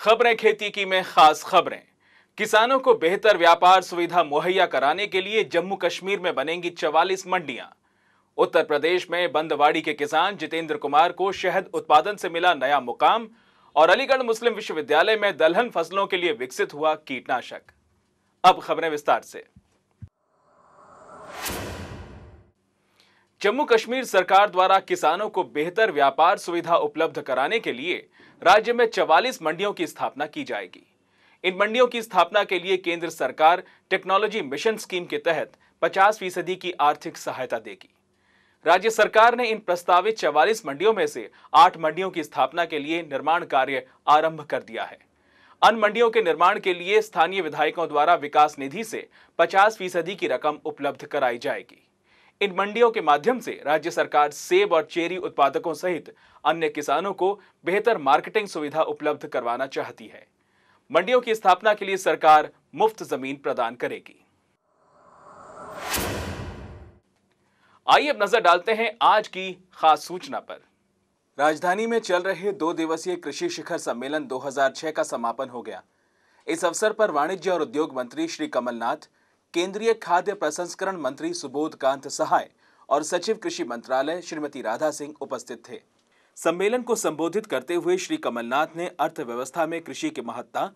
खबरें खेती की में खास खबरें। किसानों को बेहतर व्यापार सुविधा मुहैया कराने के लिए जम्मू कश्मीर में बनेंगी 44 मंडियां। उत्तर प्रदेश में बंदवाड़ी के किसान जितेंद्र कुमार को शहद उत्पादन से मिला नया मुकाम। और अलीगढ़ मुस्लिम विश्वविद्यालय में दलहन फसलों के लिए विकसित हुआ कीटनाशक। अब खबरें विस्तार से। जम्मू कश्मीर सरकार द्वारा किसानों को बेहतर व्यापार सुविधा उपलब्ध कराने के लिए राज्य में 44 मंडियों की स्थापना की जाएगी। इन मंडियों की स्थापना के लिए केंद्र सरकार टेक्नोलॉजी मिशन स्कीम के तहत 50% की आर्थिक सहायता देगी। राज्य सरकार ने इन प्रस्तावित 44 मंडियों में से 8 मंडियों की स्थापना के लिए निर्माण कार्य आरंभ कर दिया है। अन्य मंडियों के निर्माण के लिए स्थानीय विधायकों द्वारा विकास निधि से 50% की रकम उपलब्ध कराई जाएगी। इन मंडियों के माध्यम से राज्य सरकार सेब और चेरी उत्पादकों सहित अन्य किसानों को बेहतर मार्केटिंग सुविधा उपलब्ध करवाना चाहती है। मंडियों की स्थापना के लिए सरकार मुफ्त जमीन प्रदान करेगी। आइए अब नजर डालते हैं आज की खास सूचना पर। राजधानी में चल रहे 2 दिवसीय कृषि शिखर सम्मेलन 2006 का समापन हो गया। इस अवसर पर वाणिज्य और उद्योग मंत्री श्री कमलनाथ, केंद्रीय खाद्य प्रसंस्करण मंत्री सुबोध कांत सहाय और सचिव कृषि मंत्रालय श्रीमती राधा सिंह उपस्थित थे। सम्मेलन को संबोधित करते हुए श्री कमलनाथ ने अर्थव्यवस्था में कृषि की महत्ता,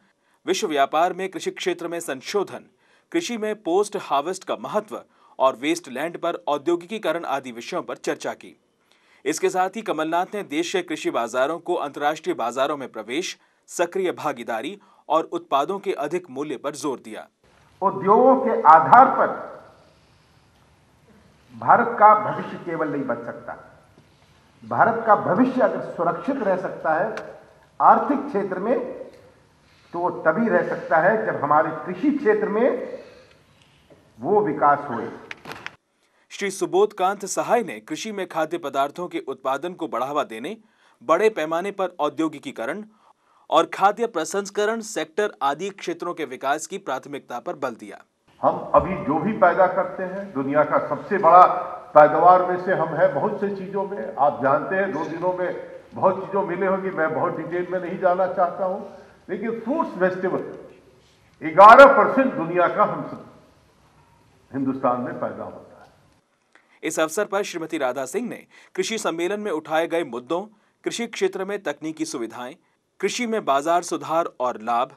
विश्व व्यापार में कृषि क्षेत्र में संशोधन, कृषि में पोस्ट हार्वेस्ट का महत्व और वेस्ट लैंड पर औद्योगिकीकरण आदि विषयों पर चर्चा की। इसके साथ ही कमलनाथ ने देश के कृषि बाजारों को अंतर्राष्ट्रीय बाजारों में प्रवेश, सक्रिय भागीदारी और उत्पादों के अधिक मूल्य पर जोर दिया। उद्योगों के आधार पर भारत का भविष्य केवल नहीं बच सकता, भारत का भविष्य अगर सुरक्षित रह सकता है आर्थिक क्षेत्र में, तो वो तभी रह सकता है जब हमारे कृषि क्षेत्र में वो विकास होए। श्री सुबोध कांत सहाय ने कृषि में खाद्य पदार्थों के उत्पादन को बढ़ावा देने, बड़े पैमाने पर औद्योगिकीकरण और खाद्य प्रसंस्करण सेक्टर आदि क्षेत्रों के विकास की प्राथमिकता पर बल दिया। हम अभी जो भी पैदा करते हैं, दुनिया का सबसे बड़ा पैदावार में से हम है बहुत से चीजों में। आप जानते हैं 2 दिनों में बहुत चीजों मिले होंगी, मैं बहुत डिटेल में नहीं जाना चाहता हूं, लेकिन फ्रूट्स वेजिटेबल 11% दुनिया का हम सब हिंदुस्तान में पैदा होता है। इस अवसर पर श्रीमती राधा सिंह ने कृषि सम्मेलन में उठाए गए मुद्दों, कृषि क्षेत्र में तकनीकी सुविधाएं, कृषि में बाजार सुधार और लाभ,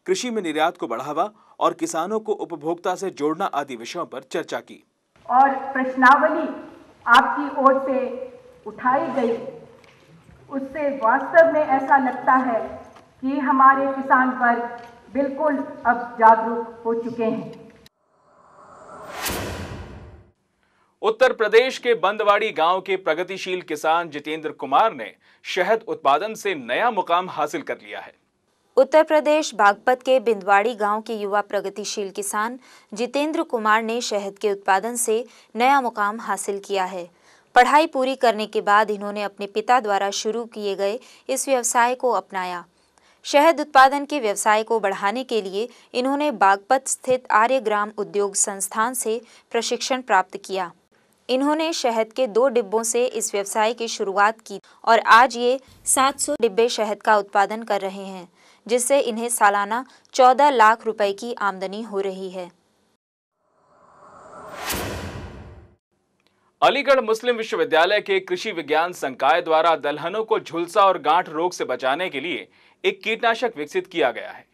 कृषि में निर्यात को बढ़ावा और किसानों को उपभोक्ता से जोड़ना आदि विषयों पर चर्चा की। और प्रश्नावली आपकी ओर से उठाई गई, उससे वास्तव में ऐसा लगता है कि हमारे किसान वर्ग बिल्कुल अब जागरूक हो चुके हैं। उत्तर प्रदेश के बंदवाड़ी गांव के प्रगतिशील किसान जितेंद्र कुमार ने शहद उत्पादन से नया मुकाम हासिल कर लिया है। उत्तर प्रदेश बागपत के बिंदवाड़ी गांव के युवा प्रगतिशील किसान जितेंद्र कुमार ने शहद के उत्पादन से नया मुकाम हासिल किया है। पढ़ाई पूरी करने के बाद इन्होंने अपने पिता द्वारा शुरू किए गए इस व्यवसाय को अपनाया। शहद उत्पादन के व्यवसाय को बढ़ाने के लिए इन्होंने बागपत स्थित आर्य ग्राम उद्योग संस्थान से प्रशिक्षण प्राप्त किया। इन्होंने शहद के 2 डिब्बों से इस व्यवसाय की शुरुआत की और आज ये 700 डिब्बे शहद का उत्पादन कर रहे हैं, जिससे इन्हें सालाना 14 लाख रुपए की आमदनी हो रही है। अलीगढ़ मुस्लिम विश्वविद्यालय के कृषि विज्ञान संकाय द्वारा दलहनों को झुलसा और गांठ रोग से बचाने के लिए एक कीटनाशक विकसित किया गया है।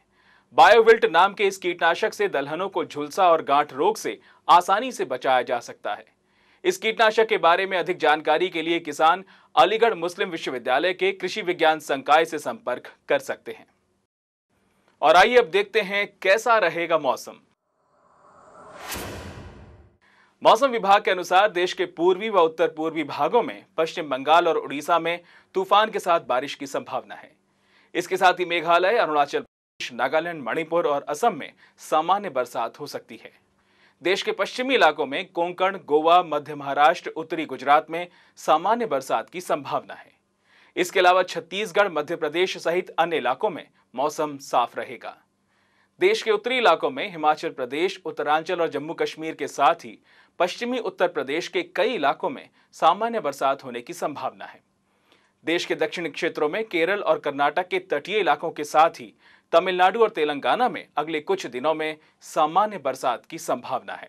बायोविल्ट नाम के इस कीटनाशक से दलहनों को झुलसा और गांठ रोग से आसानी से बचाया जा सकता है। इस कीटनाशक के बारे में अधिक जानकारी के लिए किसान अलीगढ़ मुस्लिम विश्वविद्यालय के कृषि विज्ञान संकाय से संपर्क कर सकते हैं। और आइए अब देखते हैं कैसा रहेगा मौसम। मौसम विभाग के अनुसार देश के पूर्वी व उत्तर पूर्वी भागों में पश्चिम बंगाल और उड़ीसा में तूफान के साथ बारिश की संभावना है। इसके साथ ही मेघालय, अरुणाचल प्रदेश, नागालैंड, मणिपुर और असम में सामान्य बरसात हो सकती है। देश के पश्चिमी इलाकों में कोंकण, गोवा, मध्य महाराष्ट्र, उत्तरी गुजरात में सामान्य बरसात की संभावना है। इसके अलावा छत्तीसगढ़, मध्य प्रदेश सहित अन्य इलाकों में मौसम साफ रहेगा। देश के उत्तरी इलाकों में हिमाचल प्रदेश, उत्तरांचल और जम्मू कश्मीर के साथ ही पश्चिमी उत्तर प्रदेश के कई इलाकों में सामान्य बरसात होने की संभावना है। देश के दक्षिणी क्षेत्रों में केरल और कर्नाटक के तटीय इलाकों के साथ ही तमिलनाडु और तेलंगाना में अगले कुछ दिनों में सामान्य बरसात की संभावना है।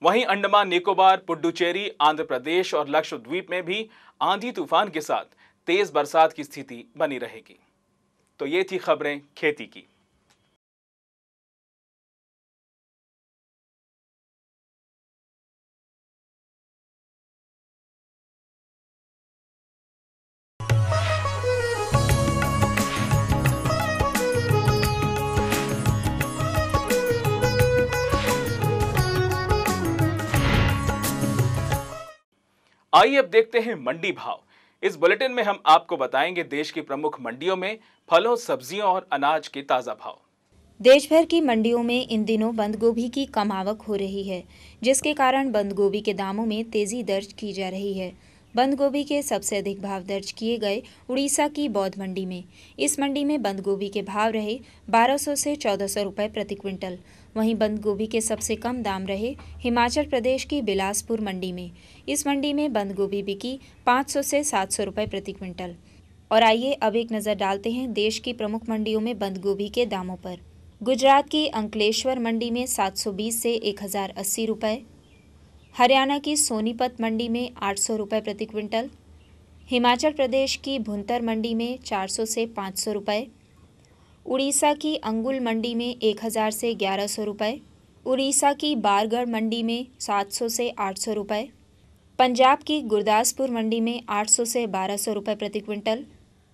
वहीं अंडमान निकोबार, पुडुचेरी, आंध्र प्रदेश और लक्षद्वीप में भी आंधी तूफान के साथ तेज बरसात की स्थिति बनी रहेगी। तो ये थी खबरें खेती की। आइए अब देखते हैं मंडी भाव। इस बुलेटिन में हम आपको बताएंगे देश की प्रमुख मंडियों में फलों, सब्जियों और अनाज के ताजा भाव। देश भर की मंडियों में इन दिनों बंद गोभी की कम आवक हो रही है, जिसके कारण बंद गोभी के दामों में तेजी दर्ज की जा रही है। बंद गोभी के सबसे अधिक भाव दर्ज किए गए उड़ीसा की बौद्ध मंडी में। इस मंडी में बंद गोभी के भाव रहे 1200 से 1400 रुपए प्रति क्विंटल। वहीं बंद गोभी के सबसे कम दाम रहे हिमाचल प्रदेश की बिलासपुर मंडी में। इस मंडी में बंद गोभी बिकी 500 से 700 रुपए प्रति क्विंटल। और आइए अब एक नज़र डालते हैं देश की प्रमुख मंडियों में बंद गोभी के दामों पर। गुजरात की अंकलेश्वर मंडी में 720 से 1080 रुपए, हरियाणा की सोनीपत मंडी में 800 रुपए प्रति क्विंटल, हिमाचल प्रदेश की भुंतर मंडी में 400 से 500 रुपए, उड़ीसा की अंगुल मंडी में 1000 से 1100 रुपए, उड़ीसा की बारगढ़ मंडी में 700 से 800 रुपए, पंजाब की गुरदासपुर मंडी में 800 से 1200 रुपए प्रति क्विंटल,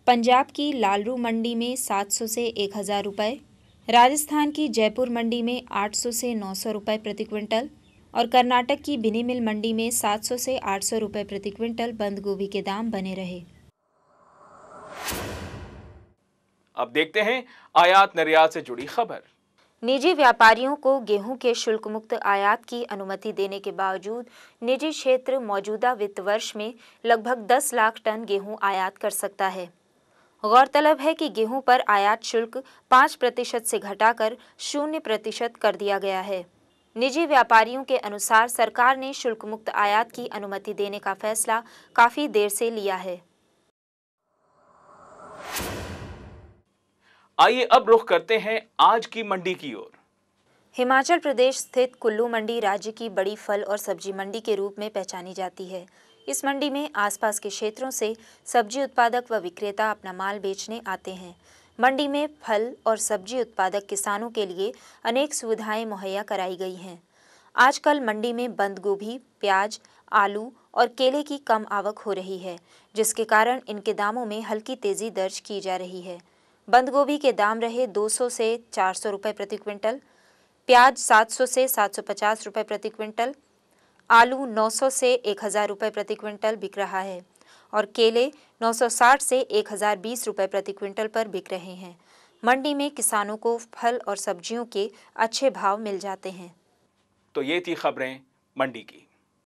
पंजाब की लालरू मंडी में 700 से 1000 रुपए, राजस्थान की जयपुर मंडी में 800 से 900 रुपए प्रति क्विंटल और कर्नाटक की बिनी मिल मंडी में 700 से 800 रुपए प्रति क्विंटल बंद गोभी के दाम बने रहे। अब देखते हैं आयात निर्यात से जुड़ी खबर। निजी व्यापारियों को गेहूं के शुल्क मुक्त आयात की अनुमति देने के बावजूद निजी क्षेत्र मौजूदा वित्त वर्ष में लगभग 10 लाख टन गेहूं आयात कर सकता है। गौरतलब है कि गेहूं पर आयात शुल्क 5% से घटाकर 0% कर दिया गया है। निजी व्यापारियों के अनुसार सरकार ने शुल्क मुक्त आयात की अनुमति देने का फैसला काफी देर से लिया है। आइए अब रुख करते हैं आज की मंडी की ओर। हिमाचल प्रदेश स्थित कुल्लू मंडी राज्य की बड़ी फल और सब्जी मंडी के रूप में पहचानी जाती है। इस मंडी में आसपास के क्षेत्रों से सब्जी उत्पादक व विक्रेता अपना माल बेचने आते हैं। मंडी में फल और सब्जी उत्पादक किसानों के लिए अनेक सुविधाएं मुहैया कराई गई हैं। आजकल मंडी में बंद गोभी, प्याज, आलू और केले की कम आवक हो रही है, जिसके कारण इनके दामों में हल्की तेजी दर्ज की जा रही है। बंद गोभी के दाम रहे 200 से 400 रुपए प्रति क्विंटल, प्याज 700 से 750 रुपए प्रति क्विंटल, आलू 900 से 1000 रुपए प्रति क्विंटल बिक रहा है और केले 960 से 1020 रुपए प्रति क्विंटल पर बिक रहे हैं। मंडी में किसानों को फल और सब्जियों के अच्छे भाव मिल जाते हैं। तो ये थी खबरें मंडी की।